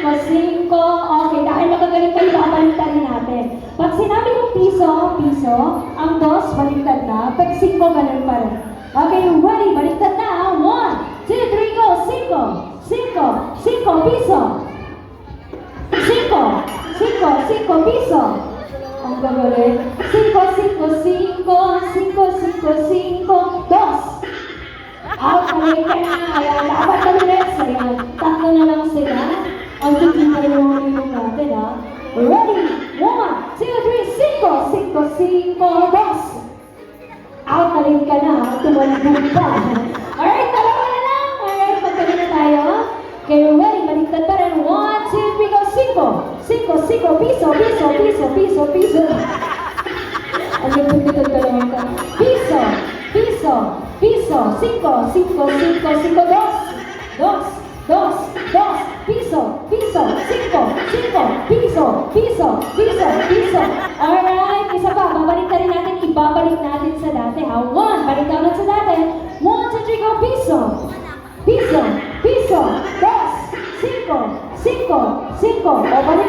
5. Okay, dahil magagaling kayo, babaliktad natin. Pag sinabi kong piso, piso, ang 2, baliktad na. Pag 5, ganun pa rin. Okay, ready? Baliktad na. 1, 2, 3, go. 5, 5 piso. 5 piso. Ang gagaling. 5, 2. Out, balik ka na. Ayan, dapat kami next. Ayan, 3 na lang sila. Ang titipay yung natin, ha? Ready? 1, 2, 3, 5, 2. Out, balik ka na, ha? Tumalbog pa. Alright, 2 na lang. Alright, magkali na tayo. Okay, ready? Baliktad pa rin. 1, 2, 3, go. 5 piso. Ang gagawin ka lang ka. Piso. 5, 2. Piso. 5, piso. Alright, isa pa. Babalik rin natin. Ibabalik natin sa dati, ha? 1, balik natin sa dati. 1, 2, 3, go. Piso. 2. 5. O, balik